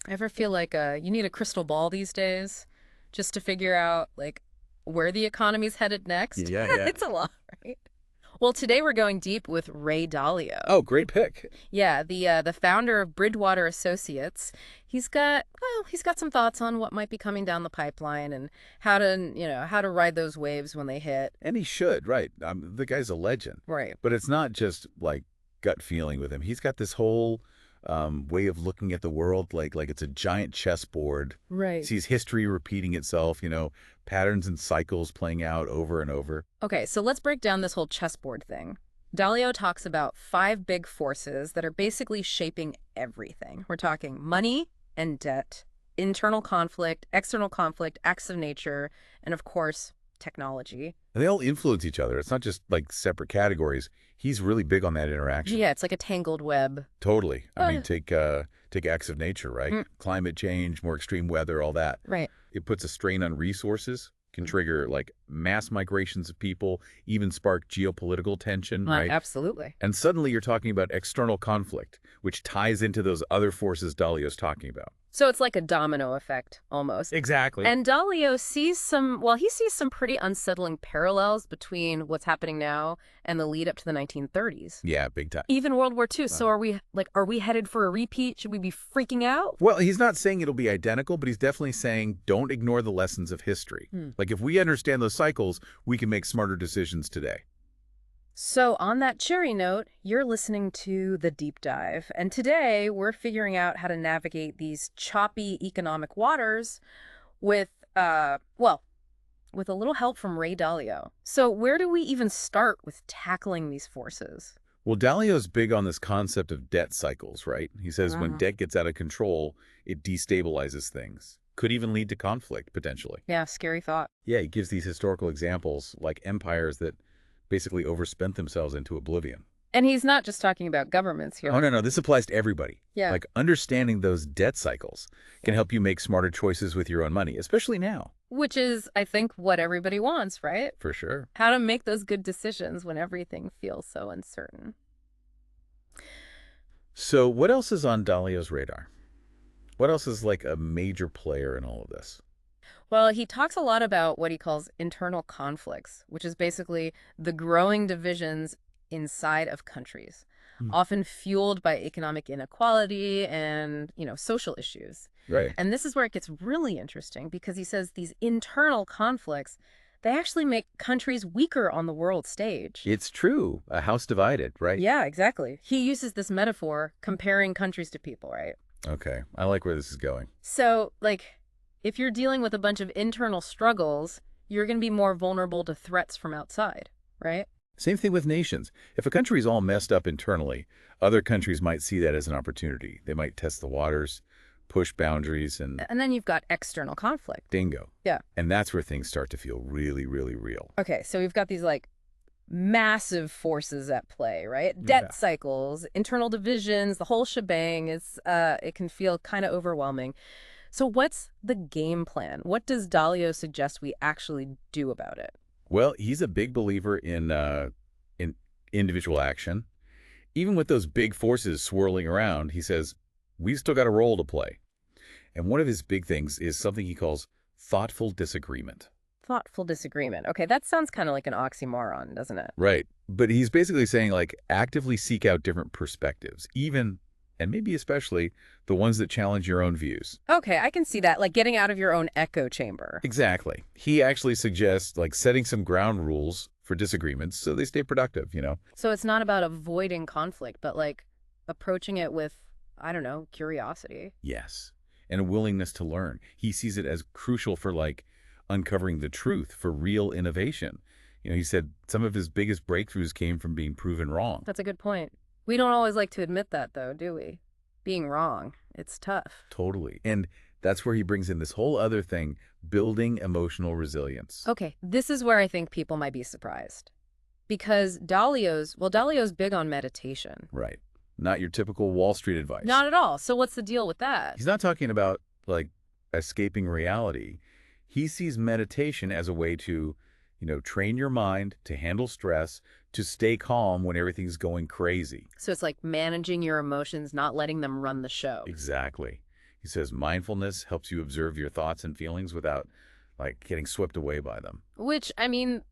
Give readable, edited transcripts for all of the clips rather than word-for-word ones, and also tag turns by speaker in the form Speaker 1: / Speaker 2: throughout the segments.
Speaker 1: I ever feel like you need a crystal ball these days just to figure out like where the economy's headed next?
Speaker 2: Yeah, yeah.
Speaker 1: It's a lot, right? Well, today we're going deep with Ray Dalio.
Speaker 2: Oh, great pick.
Speaker 1: Yeah, the founder of Bridgewater Associates. He's got some thoughts on what might be coming down the pipeline and how to ride those waves when they hit.
Speaker 2: And he should, right. The guy's a legend.
Speaker 1: Right.
Speaker 2: But it's not just like gut feeling with him. He's got this whole way of looking at the world like it's a giant chessboard.
Speaker 1: Right.
Speaker 2: Sees history repeating itself, patterns and cycles playing out over and over.
Speaker 1: Okay, so let's break down this whole chessboard thing. Dalio talks about five big forces that are basically shaping everything. We're talking money and debt, internal conflict, external conflict, acts of nature, and of course, technology.
Speaker 2: And they all influence each other. It's not just like separate categories. He's really big on that interaction.
Speaker 1: Yeah, it's like a tangled web.
Speaker 2: Totally. I mean,
Speaker 1: Uh,
Speaker 2: take acts of nature, right?
Speaker 1: mm,
Speaker 2: Climate change, more extreme weather, all that.
Speaker 1: right.
Speaker 2: It puts a strain on resources, can trigger like mass migrations of people, even spark geopolitical tension, right?
Speaker 1: Absolutely.
Speaker 2: And suddenly you're talking about external conflict, which ties into those other forces Dalio's talking about.
Speaker 1: So it's like a domino effect, almost.
Speaker 2: Exactly.
Speaker 1: And Dalio sees some pretty unsettling parallels between what's happening now and the lead up to the 1930s.
Speaker 2: Yeah, big time.
Speaker 1: Even World War II. So
Speaker 2: Wow.
Speaker 1: are we headed for a repeat? Should we be freaking out?
Speaker 2: Well, he's not saying it'll be identical, but he's definitely saying don't ignore the lessons of history.
Speaker 1: Hmm.
Speaker 2: Like if we understand those cycles, we can make smarter decisions today.
Speaker 1: So, on that cheery note, you're listening to The Deep Dive. And today we're figuring out how to navigate these choppy economic waters with, with a little help from Ray Dalio. So, where do we even start with tackling these forces?
Speaker 2: Well, Dalio's big on this concept of debt cycles, right? He says when
Speaker 1: Uh-huh.
Speaker 2: debt gets out of control, it destabilizes things. Could even lead to conflict, potentially.
Speaker 1: Yeah, scary thought.
Speaker 2: Yeah, he gives these historical examples, like empires that basically overspent themselves into oblivion.
Speaker 1: And he's not just talking about governments
Speaker 2: Oh,
Speaker 1: here.
Speaker 2: no, no, this applies to everybody.
Speaker 1: Yeah.
Speaker 2: Like understanding those debt cycles can help you make smarter choices with your own money, especially now.
Speaker 1: Which is, I think, what everybody wants, right?
Speaker 2: For sure.
Speaker 1: How to make those good decisions when everything feels so uncertain.
Speaker 2: So what else is on Dalio's radar? What else is like a major player in all of this?
Speaker 1: Well, he talks a lot about what he calls internal conflicts, which is basically the growing divisions inside of countries,
Speaker 2: Hmm.
Speaker 1: often fueled by economic inequality and, social issues.
Speaker 2: Right.
Speaker 1: And this is where it gets really interesting because he says these internal conflicts, they actually make countries weaker on the world stage.
Speaker 2: It's true. A house divided, right?
Speaker 1: Yeah, exactly. He uses this metaphor comparing countries to people, right?
Speaker 2: Okay. I like where this is going.
Speaker 1: So, if you're dealing with a bunch of internal struggles, you're going to be more vulnerable to threats from outside, right?
Speaker 2: Same thing with nations. If a country's all messed up internally, other countries might see that as an opportunity. They might test the waters, push boundaries, and
Speaker 1: And then you've got external conflict.
Speaker 2: dingo.
Speaker 1: Yeah.
Speaker 2: And that's where things start to feel really, really real.
Speaker 1: Okay, so we've got these massive forces at play, right?
Speaker 2: Yeah.
Speaker 1: Debt cycles, internal divisions, the whole shebang. It can feel kind of overwhelming. So what's the game plan? What does Dalio suggest we actually do about it?
Speaker 2: Well, he's a big believer in individual action. Even with those big forces swirling around, he says, we've still got a role to play. And one of his big things is something he calls thoughtful disagreement.
Speaker 1: Thoughtful disagreement. Okay, that sounds kind of like an oxymoron, doesn't it?
Speaker 2: Right. But he's basically saying, like, actively seek out different perspectives, even, and maybe especially, the ones that challenge your own views.
Speaker 1: Okay, I can see that, like getting out of your own echo chamber.
Speaker 2: Exactly. He actually suggests, like, setting some ground rules for disagreements so they stay productive.
Speaker 1: So it's not about avoiding conflict, but approaching it with, I don't know, curiosity.
Speaker 2: Yes. And a willingness to learn. He sees it as crucial for, like, uncovering the truth, for real innovation. He said some of his biggest breakthroughs came from being proven wrong.
Speaker 1: That's a good point. We don't always like to admit that, though, do we? Being wrong. It's tough.
Speaker 2: Totally. And that's where he brings in this whole other thing, building emotional resilience.
Speaker 1: Okay, this is where I think people might be surprised. Because Dalio's big on meditation.
Speaker 2: Right. Not your typical Wall Street advice.
Speaker 1: Not at all. So what's the deal with that?
Speaker 2: He's not talking about, like, escaping reality. He sees meditation as a way to, train your mind to handle stress, to stay calm when everything's going crazy.
Speaker 1: So it's like managing your emotions, not letting them run the show.
Speaker 2: Exactly. He says mindfulness helps you observe your thoughts and feelings without, like, getting swept away by them.
Speaker 1: Which, I mean,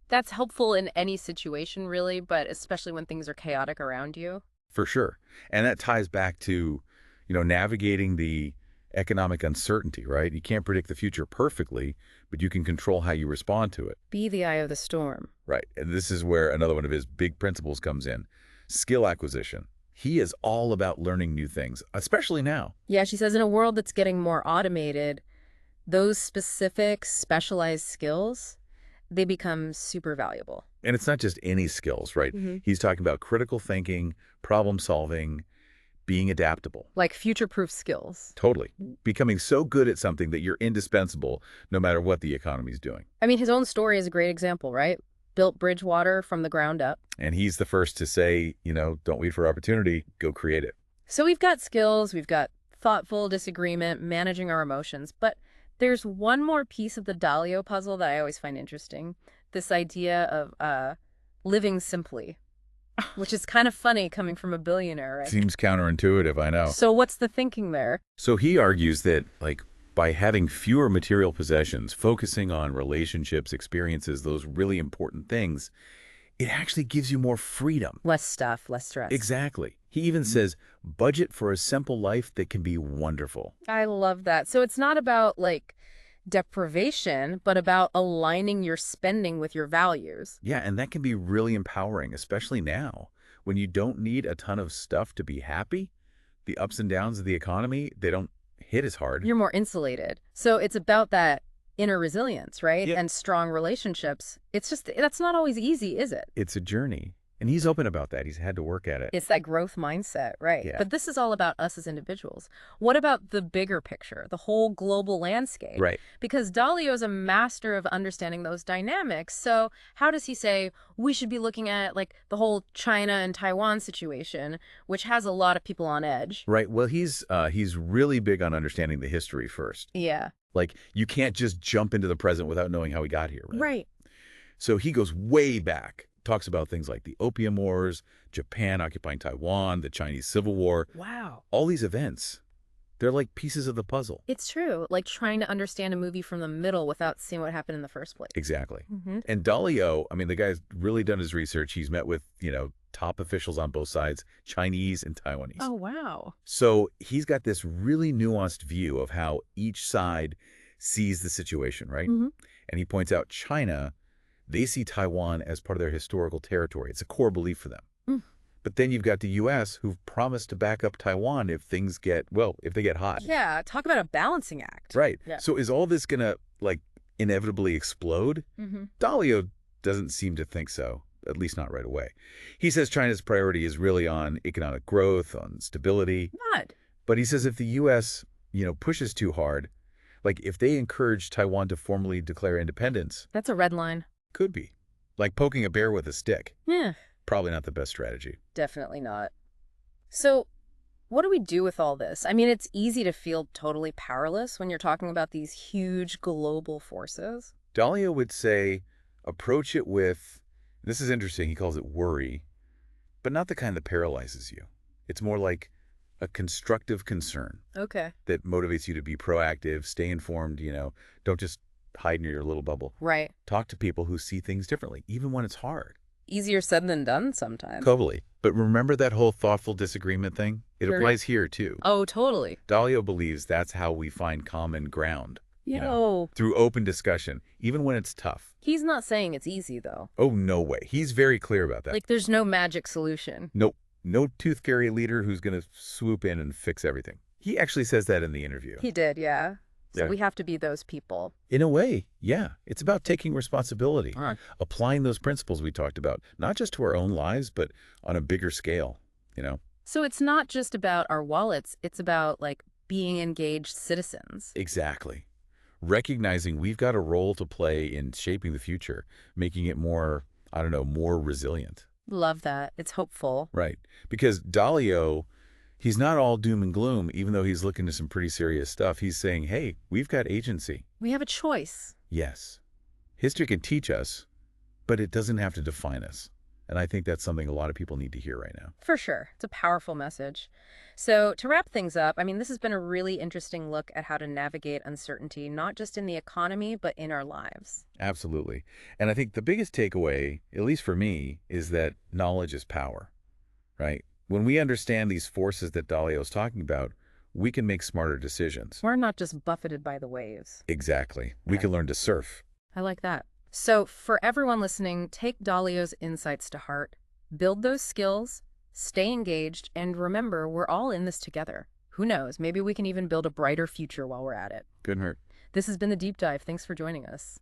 Speaker 1: that's helpful in any situation, really, but especially when things are chaotic around you.
Speaker 2: For sure. And that ties back to, navigating the economic uncertainty, right? You can't predict the future perfectly, but you can control how you respond to it.
Speaker 1: Be the eye of the storm.
Speaker 2: Right. And this is where another one of his big principles comes in. Skill acquisition. He is all about learning new things, especially now.
Speaker 1: Yeah, she says in a world that's getting more automated, those specific specialized skills, they become super valuable.
Speaker 2: And it's not just any skills, right? He's talking about critical thinking, problem solving, being adaptable.
Speaker 1: Like future-proof skills.
Speaker 2: Totally. Becoming so good at something that you're indispensable no matter what the economy's doing.
Speaker 1: I mean, his own story is a great example, right? Built Bridgewater from the ground up.
Speaker 2: And he's the first to say, don't wait for opportunity, go create it.
Speaker 1: So we've got skills, we've got thoughtful disagreement, managing our emotions, but there's one more piece of the Dalio puzzle that I always find interesting. This idea of living simply, which is kind of funny coming from a billionaire, right?
Speaker 2: Seems counterintuitive, I know.
Speaker 1: So what's the thinking there?
Speaker 2: So he argues that, by having fewer material possessions, focusing on relationships, experiences, those really important things, it actually gives you more freedom.
Speaker 1: Less stuff, less stress.
Speaker 2: Exactly. He even says, budget for a simple life that can be wonderful.
Speaker 1: I love that. So it's not about, deprivation, but about aligning your spending with your values.
Speaker 2: Yeah, and that can be really empowering, especially now, when you don't need a ton of stuff to be happy. The ups and downs of the economy, they don't hit as hard.
Speaker 1: You're more insulated. So it's about that inner resilience, right?
Speaker 2: Yep.
Speaker 1: And strong relationships. It's just, that's not always easy, is it?
Speaker 2: It's a journey. And he's open about that. He's had to work at it.
Speaker 1: It's that growth mindset, right?
Speaker 2: Yeah.
Speaker 1: But this is all about us as individuals. What about the bigger picture, the whole global landscape?
Speaker 2: Right.
Speaker 1: Because Dalio is a master of understanding those dynamics. So how does he say we should be looking at the whole China and Taiwan situation, which has a lot of people on edge?
Speaker 2: Right. Well, he's really big on understanding the history first.
Speaker 1: Yeah.
Speaker 2: You can't just jump into the present without knowing how we got here, right?
Speaker 1: Right.
Speaker 2: So he goes way back, talks about things like the Opium Wars, Japan occupying Taiwan, the Chinese Civil War.
Speaker 1: Wow.
Speaker 2: All these events, they're like pieces of the puzzle.
Speaker 1: It's true. Like trying to understand a movie from the middle without seeing what happened in the first place.
Speaker 2: Exactly.
Speaker 1: Mm-hmm.
Speaker 2: And Dalio, the guy's really done his research. He's met with, top officials on both sides, Chinese and Taiwanese.
Speaker 1: Oh, wow.
Speaker 2: So he's got this really nuanced view of how each side sees the situation, right?
Speaker 1: Mm-hmm.
Speaker 2: And he points out China, they see Taiwan as part of their historical territory. It's a core belief for them.
Speaker 1: Mm.
Speaker 2: But then you've got the U.S. who've promised to back up Taiwan if things get, if they get hot.
Speaker 1: Yeah, talk about a balancing act.
Speaker 2: Right.
Speaker 1: Yeah.
Speaker 2: So is all this going to, inevitably explode?
Speaker 1: Mm-hmm.
Speaker 2: Dalio doesn't seem to think so, at least not right away. He says China's priority is really on economic growth, on stability.
Speaker 1: Not.
Speaker 2: But he says if the U.S., pushes too hard, if they encourage Taiwan to formally declare independence.
Speaker 1: That's a red line.
Speaker 2: Could be. Like poking a bear with a stick.
Speaker 1: Yeah.
Speaker 2: Probably not the best strategy.
Speaker 1: Definitely not. So what do we do with all this? I mean, it's easy to feel totally powerless when you're talking about these huge global forces.
Speaker 2: Dalio would say approach it with, this is interesting, he calls it worry, but not the kind that paralyzes you. It's more like a constructive concern.
Speaker 1: Okay.
Speaker 2: That motivates you to be proactive, stay informed, don't just hide in your little bubble.
Speaker 1: Right.
Speaker 2: Talk to people who see things differently, even when it's hard.
Speaker 1: Easier said than done sometimes.
Speaker 2: Totally. But remember that whole thoughtful disagreement thing? It
Speaker 1: Sure.
Speaker 2: applies here, too.
Speaker 1: Oh, totally.
Speaker 2: Dalio believes that's how we find common ground.
Speaker 1: Yo.
Speaker 2: Through open discussion, even when it's tough.
Speaker 1: He's not saying it's easy, though.
Speaker 2: Oh, no way. He's very clear about that.
Speaker 1: There's no magic solution.
Speaker 2: Nope. No tooth fairy leader who's going to swoop in and fix everything. He actually says that in the interview.
Speaker 1: He did, yeah. So
Speaker 2: Yeah.
Speaker 1: we have to be those people.
Speaker 2: In a way, yeah. It's about taking responsibility.
Speaker 1: All right.
Speaker 2: Applying those principles we talked about, not just to our own lives, but on a bigger scale,
Speaker 1: So it's not just about our wallets. It's about, being engaged citizens.
Speaker 2: Exactly. Recognizing we've got a role to play in shaping the future, making it more, more resilient.
Speaker 1: Love that. It's hopeful.
Speaker 2: Right. Because Dalio, he's not all doom and gloom, even though he's looking to some pretty serious stuff. He's saying, hey, we've got agency.
Speaker 1: We have a choice.
Speaker 2: Yes. History can teach us, but it doesn't have to define us. And I think that's something a lot of people need to hear right now.
Speaker 1: For sure. It's a powerful message. So, to wrap things up, I mean, this has been a really interesting look at how to navigate uncertainty, not just in the economy, but in our lives.
Speaker 2: Absolutely. And I think the biggest takeaway, at least for me, is that knowledge is power, right? When we understand these forces that Dalio is talking about, we can make smarter decisions.
Speaker 1: We're not just buffeted by the waves.
Speaker 2: Exactly. We can learn to surf.
Speaker 1: I like that. So, for everyone listening, take Dalio's insights to heart. Build those skills, stay engaged, and remember, we're all in this together. Who knows? Maybe we can even build a brighter future while we're at it.
Speaker 2: Couldn't hurt.
Speaker 1: This has been The Deep Dive. Thanks for joining us.